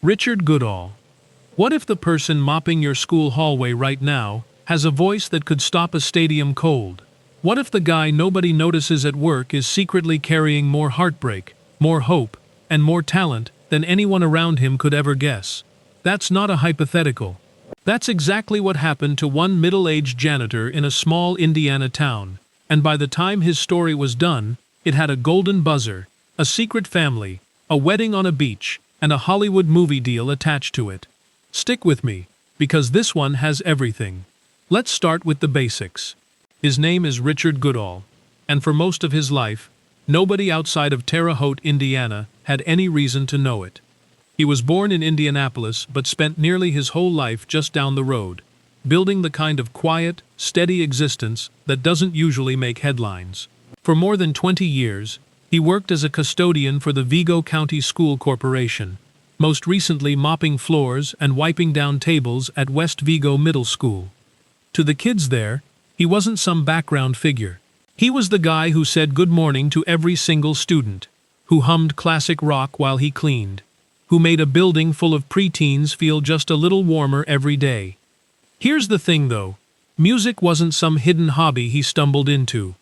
Richard Goodall. What if the person mopping your school hallway right now has a voice that could stop a stadium cold? What if the guy nobody notices at work is secretly carrying more heartbreak, more hope, and more talent than anyone around him could ever guess? That's not a hypothetical. That's exactly what happened to one middle-aged janitor in a small Indiana town, and by the time his story was done, it had a golden buzzer, a secret family, a wedding on a beach, and a Hollywood movie deal attached to it. Stick with me, because this one has everything. Let's start with the basics. His name is Richard Goodall, and for most of his life, nobody outside of Terre Haute, Indiana, had any reason to know it. He was born in Indianapolis but spent nearly his whole life just down the road, building the kind of quiet, steady existence that doesn't usually make headlines. For more than 20 years, he worked as a custodian for the Vigo County School Corporation, most recently mopping floors and wiping down tables at West Vigo Middle School. To the kids there, he wasn't some background figure. He was the guy who said good morning to every single student, who hummed classic rock while he cleaned, who made a building full of preteens feel just a little warmer every day. Here's the thing though, music wasn't some hidden hobby he stumbled into.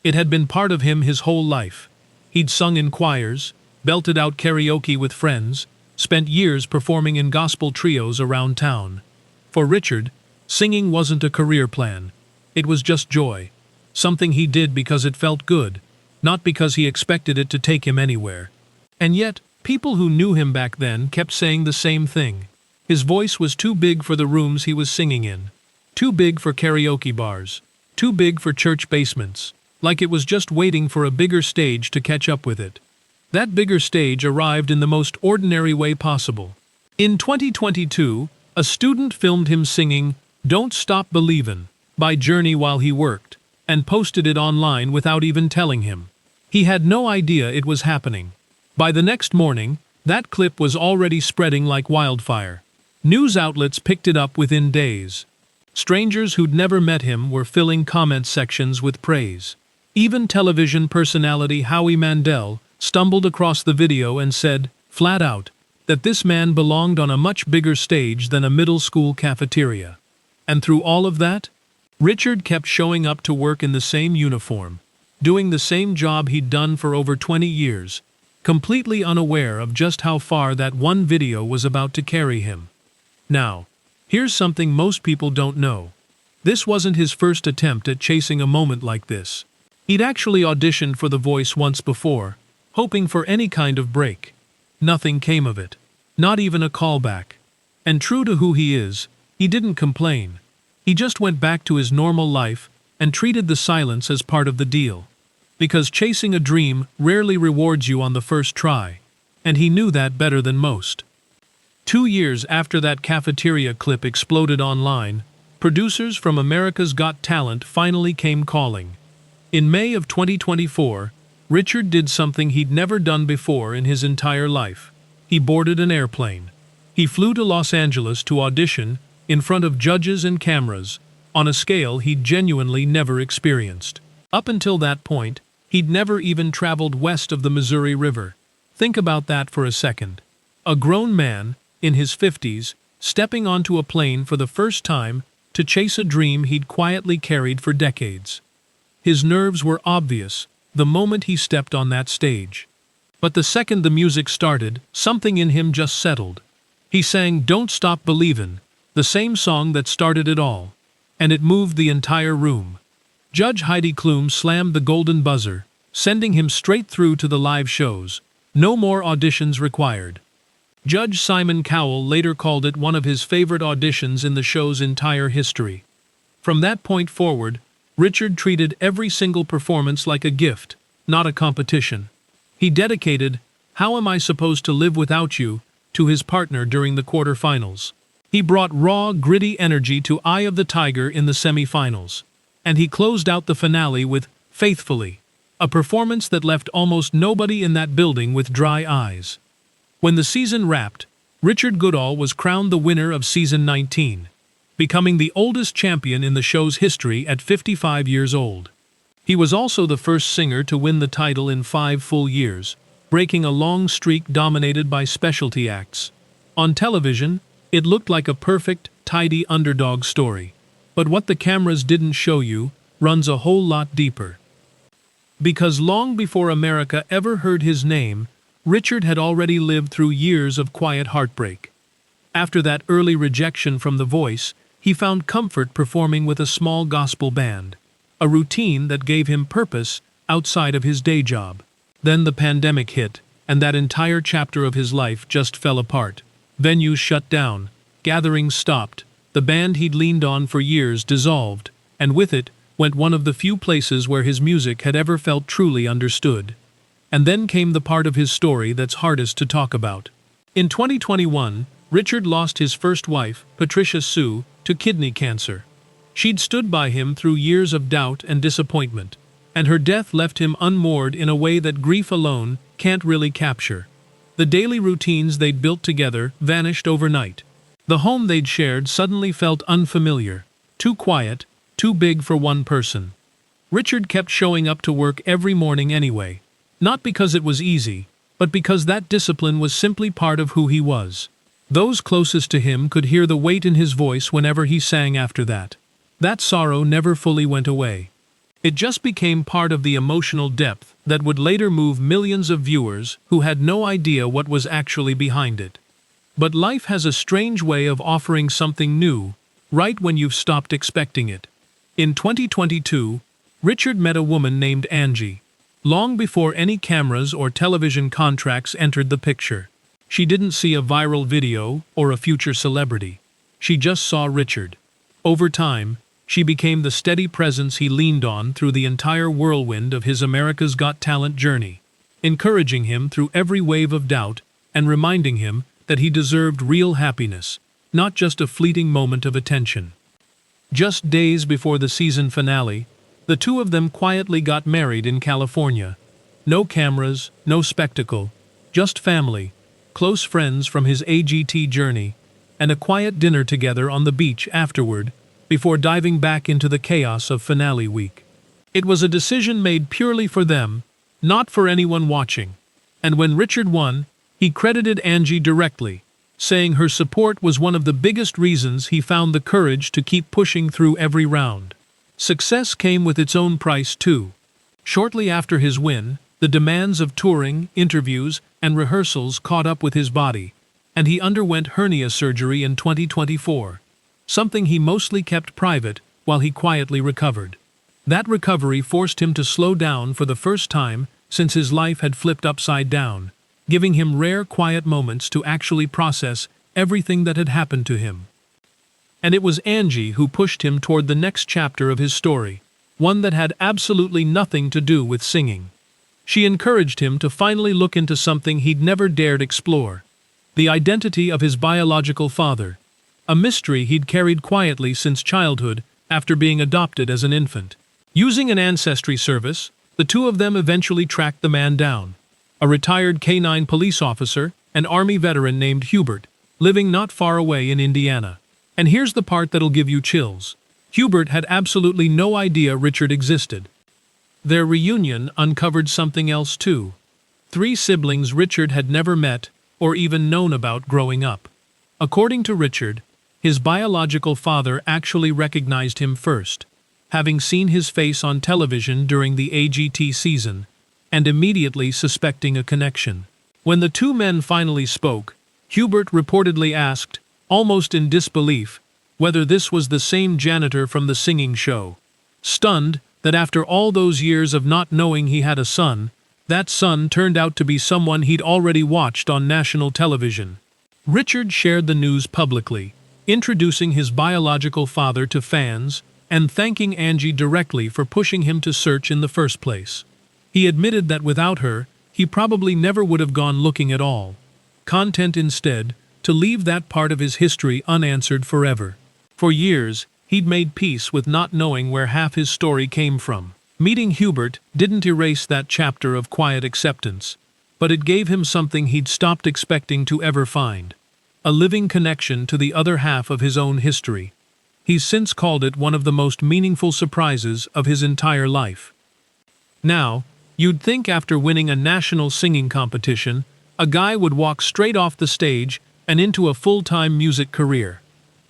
It had been part of him his whole life. He'd sung in choirs, belted out karaoke with friends, spent years performing in gospel trios around town. For Richard, singing wasn't a career plan. It was just joy. Something he did because it felt good, not because he expected it to take him anywhere. And yet, people who knew him back then kept saying the same thing. His voice was too big for the rooms he was singing in. Too big for karaoke bars. Too big for church basements. Like it was just waiting for a bigger stage to catch up with it. That bigger stage arrived in the most ordinary way possible. In 2022, a student filmed him singing "Don't Stop Believin'" by Journey while he worked, and posted it online without even telling him. He had no idea it was happening. By the next morning, that clip was already spreading like wildfire. News outlets picked it up within days. Strangers who'd never met him were filling comment sections with praise. Even television personality Howie Mandel stumbled across the video and said, flat out, that this man belonged on a much bigger stage than a middle school cafeteria. And through all of that, Richard kept showing up to work in the same uniform, doing the same job he'd done for over 20 years, completely unaware of just how far that one video was about to carry him. Now, here's something most people don't know. This wasn't his first attempt at chasing a moment like this. He'd actually auditioned for The Voice once before, hoping for any kind of break. Nothing came of it. Not even a callback. And true to who he is, he didn't complain. He just went back to his normal life and treated the silence as part of the deal. Because chasing a dream rarely rewards you on the first try, and he knew that better than most. 2 years after that cafeteria clip exploded online, producers from America's Got Talent finally came calling. In May of 2024, Richard did something he'd never done before in his entire life. He boarded an airplane. He flew to Los Angeles to audition in front of judges and cameras, on a scale he'd genuinely never experienced. Up until that point, he'd never even traveled west of the Missouri River. Think about that for a second. A grown man, in his 50s, stepping onto a plane for the first time to chase a dream he'd quietly carried for decades. His nerves were obvious the moment he stepped on that stage. But the second the music started, something in him just settled. He sang "Don't Stop Believin'," the same song that started it all, and it moved the entire room. Judge Heidi Klum slammed the golden buzzer, sending him straight through to the live shows. No more auditions required. Judge Simon Cowell later called it one of his favorite auditions in the show's entire history. From that point forward, Richard treated every single performance like a gift, not a competition. He dedicated "How Am I Supposed to Live Without You" to his partner during the quarterfinals. He brought raw, gritty energy to Eye of the Tiger in the semifinals. And he closed out the finale with "Faithfully," a performance that left almost nobody in that building with dry eyes. When the season wrapped, Richard Goodall was crowned the winner of Season 19. Becoming the oldest champion in the show's history at 55 years old. He was also the first singer to win the title in 5 full years, breaking a long streak dominated by specialty acts. On television, it looked like a perfect, tidy underdog story. But what the cameras didn't show you runs a whole lot deeper. Because long before America ever heard his name, Richard had already lived through years of quiet heartbreak. After that early rejection from The Voice, he found comfort performing with a small gospel band, a routine that gave him purpose outside of his day job. Then the pandemic hit, and that entire chapter of his life just fell apart. Venues shut down, gatherings stopped, the band he'd leaned on for years dissolved, and with it went one of the few places where his music had ever felt truly understood. And then came the part of his story that's hardest to talk about. In 2021, Richard lost his first wife, Patricia Sue, to kidney cancer. She'd stood by him through years of doubt and disappointment, and her death left him unmoored in a way that grief alone can't really capture. The daily routines they'd built together vanished overnight. The home they'd shared suddenly felt unfamiliar, too quiet, too big for one person. Richard kept showing up to work every morning anyway, not because it was easy, but because that discipline was simply part of who he was. Those closest to him could hear the weight in his voice whenever he sang after that. That sorrow never fully went away. It just became part of the emotional depth that would later move millions of viewers who had no idea what was actually behind it. But life has a strange way of offering something new, right when you've stopped expecting it. In 2022, Richard met a woman named Angie. Long before any cameras or television contracts entered the picture, she didn't see a viral video or a future celebrity. She just saw Richard. Over time, she became the steady presence he leaned on through the entire whirlwind of his America's Got Talent journey, encouraging him through every wave of doubt and reminding him that he deserved real happiness, not just a fleeting moment of attention. Just days before the season finale, the two of them quietly got married in California. No cameras, no spectacle, just family, close friends from his AGT journey, and a quiet dinner together on the beach afterward, before diving back into the chaos of finale week. It was a decision made purely for them, not for anyone watching. And when Richard won, he credited Angie directly, saying her support was one of the biggest reasons he found the courage to keep pushing through every round. Success came with its own price too. Shortly after his win, the demands of touring, interviews, and rehearsals caught up with his body, and he underwent hernia surgery in 2024, something he mostly kept private while he quietly recovered. That recovery forced him to slow down for the first time since his life had flipped upside down, giving him rare quiet moments to actually process everything that had happened to him. And it was Angie who pushed him toward the next chapter of his story, one that had absolutely nothing to do with singing. She encouraged him to finally look into something he'd never dared explore: the identity of his biological father, a mystery he'd carried quietly since childhood after being adopted as an infant. Using an ancestry service, the two of them eventually tracked the man down, a retired K-9 police officer, an Army veteran named Hubert, living not far away in Indiana. And here's the part that'll give you chills. Hubert had absolutely no idea Richard existed. Their reunion uncovered something else too. 3 siblings Richard had never met or even known about growing up. According to Richard, his biological father actually recognized him first, having seen his face on television during the AGT season, and immediately suspecting a connection. When the two men finally spoke, Hubert reportedly asked, almost in disbelief, whether this was the same janitor from the singing show. Stunned that after all those years of not knowing he had a son, that son turned out to be someone he'd already watched on national television. Richard shared the news publicly, introducing his biological father to fans and thanking Angie directly for pushing him to search in the first place. He admitted that without her, he probably never would have gone looking at all. Content instead, to leave that part of his history unanswered forever. For years, he'd made peace with not knowing where half his story came from. Meeting Hubert didn't erase that chapter of quiet acceptance, but it gave him something he'd stopped expecting to ever find: a living connection to the other half of his own history. He's since called it one of the most meaningful surprises of his entire life. Now, you'd think after winning a national singing competition, a guy would walk straight off the stage and into a full-time music career.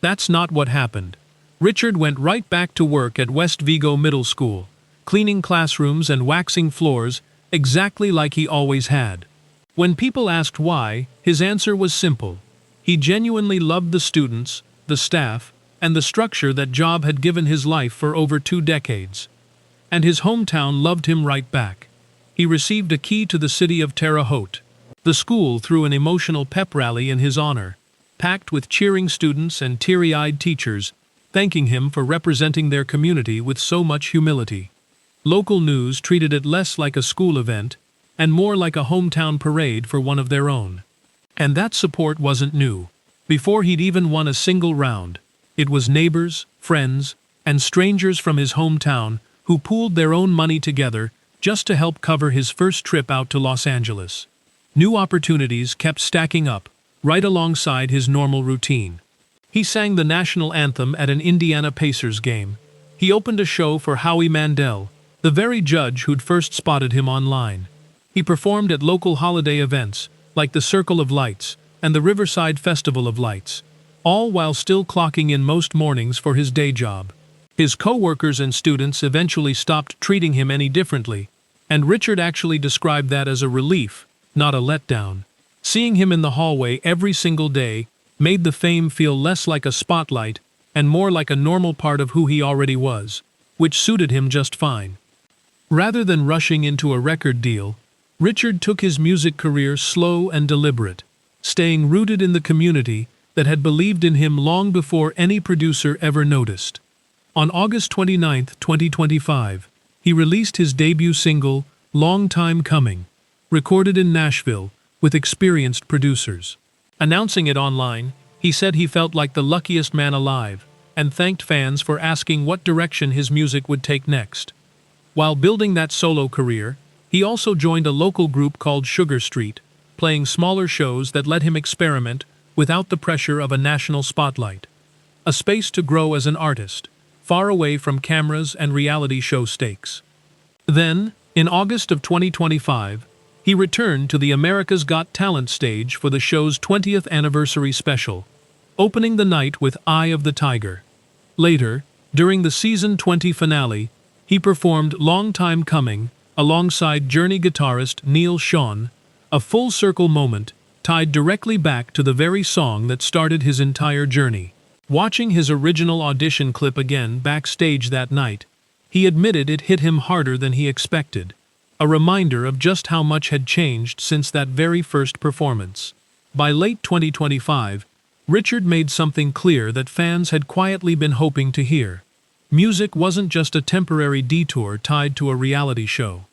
That's not what happened. Richard went right back to work at West Vigo Middle School, cleaning classrooms and waxing floors exactly like he always had. When people asked why, his answer was simple. He genuinely loved the students, the staff, and the structure that job had given his life for over 2 decades. And his hometown loved him right back. He received a key to the city of Terre Haute. The school threw an emotional pep rally in his honor, packed with cheering students and teary-eyed teachers, thanking him for representing their community with so much humility. Local news treated it less like a school event and more like a hometown parade for one of their own. And that support wasn't new. Before he'd even won a single round, it was neighbors, friends, and strangers from his hometown who pooled their own money together just to help cover his first trip out to Los Angeles. New opportunities kept stacking up, right alongside his normal routine. He sang the national anthem at an Indiana Pacers game. He opened a show for Howie Mandel, the very judge who'd first spotted him online. He performed at local holiday events, like the Circle of Lights and the Riverside Festival of Lights, all while still clocking in most mornings for his day job. His co-workers and students eventually stopped treating him any differently, and Richard actually described that as a relief, not a letdown. Seeing him in the hallway every single day made the fame feel less like a spotlight and more like a normal part of who he already was, which suited him just fine. Rather than rushing into a record deal, Richard took his music career slow and deliberate, staying rooted in the community that had believed in him long before any producer ever noticed. On August 29, 2025, he released his debut single, Long Time Coming, recorded in Nashville with experienced producers. Announcing it online, he said he felt like the luckiest man alive and thanked fans for asking what direction his music would take next. While building that solo career, he also joined a local group called Sugar Street, playing smaller shows that let him experiment without the pressure of a national spotlight. A space to grow as an artist, far away from cameras and reality show stakes. Then, in August of 2025, he returned to the America's Got Talent stage for the show's 20th anniversary special, opening the night with Eye of the Tiger. Later, during the season 20 finale, he performed Long Time Coming alongside Journey guitarist Neil Schon, a full-circle moment tied directly back to the very song that started his entire journey. Watching his original audition clip again backstage that night, he admitted it hit him harder than he expected, a reminder of just how much had changed since that very first performance. By late 2025, Richard made something clear that fans had quietly been hoping to hear. Music wasn't just a temporary detour tied to a reality show.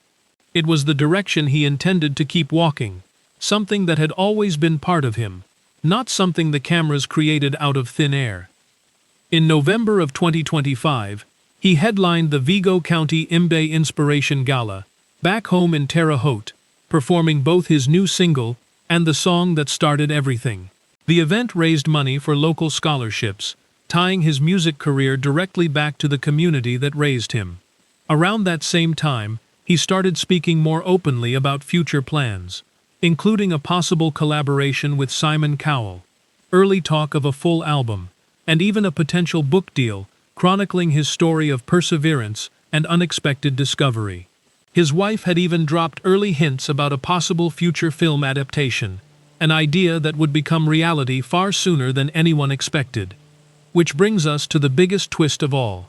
It was the direction he intended to keep walking, something that had always been part of him, not something the cameras created out of thin air. In November of 2025, he headlined the Vigo County Imbe Inspiration Gala, back home in Terre Haute, performing both his new single and the song that started everything. The event raised money for local scholarships, tying his music career directly back to the community that raised him. Around that same time, he started speaking more openly about future plans, including a possible collaboration with Simon Cowell, early talk of a full album, and even a potential book deal chronicling his story of perseverance and unexpected discovery. His wife had even dropped early hints about a possible future film adaptation, an idea that would become reality far sooner than anyone expected. Which brings us to the biggest twist of all.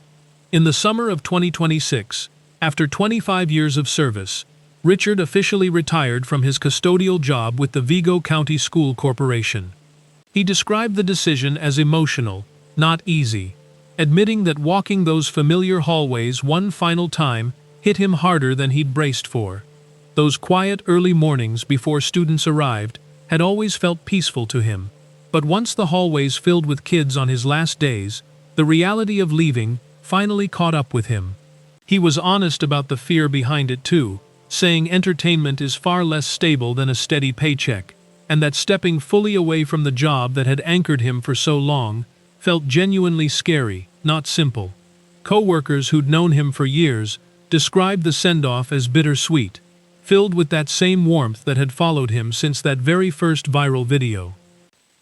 In the summer of 2026, after 25 years of service, Richard officially retired from his custodial job with the Vigo County School Corporation. He described the decision as emotional, not easy, admitting that walking those familiar hallways one final time hit him harder than he'd braced for. Those quiet early mornings before students arrived had always felt peaceful to him, but once the hallways filled with kids on his last days, the reality of leaving finally caught up with him. He was honest about the fear behind it too, saying entertainment is far less stable than a steady paycheck, and that stepping fully away from the job that had anchored him for so long felt genuinely scary, not simple. Co-workers who'd known him for years described the send-off as bittersweet, filled with that same warmth that had followed him since that very first viral video.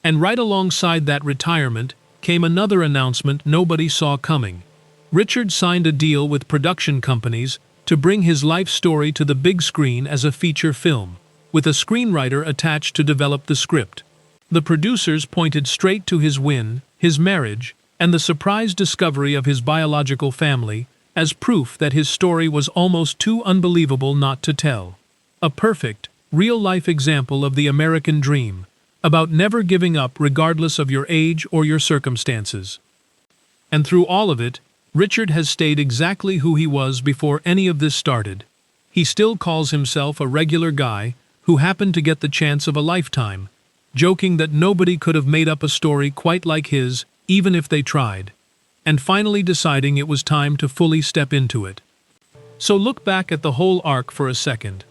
And right alongside that retirement came another announcement nobody saw coming. Richard signed a deal with production companies to bring his life story to the big screen as a feature film, with a screenwriter attached to develop the script. The producers pointed straight to his win, his marriage, and the surprise discovery of his biological family as proof that his story was almost too unbelievable not to tell. A perfect, real-life example of the American dream, about never giving up regardless of your age or your circumstances. And through all of it, Richard has stayed exactly who he was before any of this started. He still calls himself a regular guy who happened to get the chance of a lifetime, joking that nobody could have made up a story quite like his, even if they tried, and finally deciding it was time to fully step into it. So look back at the whole arc for a second.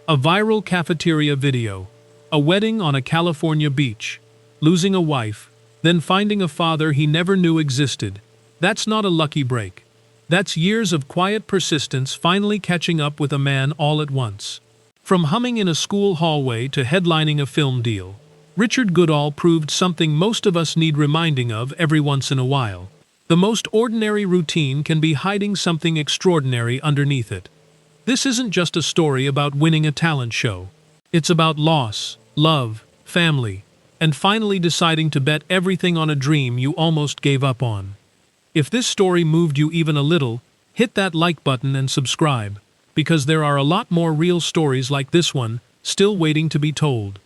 A viral cafeteria video, a wedding on a California beach, losing a wife, then finding a father he never knew existed. That's not a lucky break. That's years of quiet persistence finally catching up with a man all at once. From humming in a school hallway to headlining a film deal, Richard Goodall proved something most of us need reminding of every once in a while. The most ordinary routine can be hiding something extraordinary underneath it. This isn't just a story about winning a talent show. It's about loss, love, family, and finally deciding to bet everything on a dream you almost gave up on. If this story moved you even a little, hit that like button and subscribe, because there are a lot more real stories like this one still waiting to be told.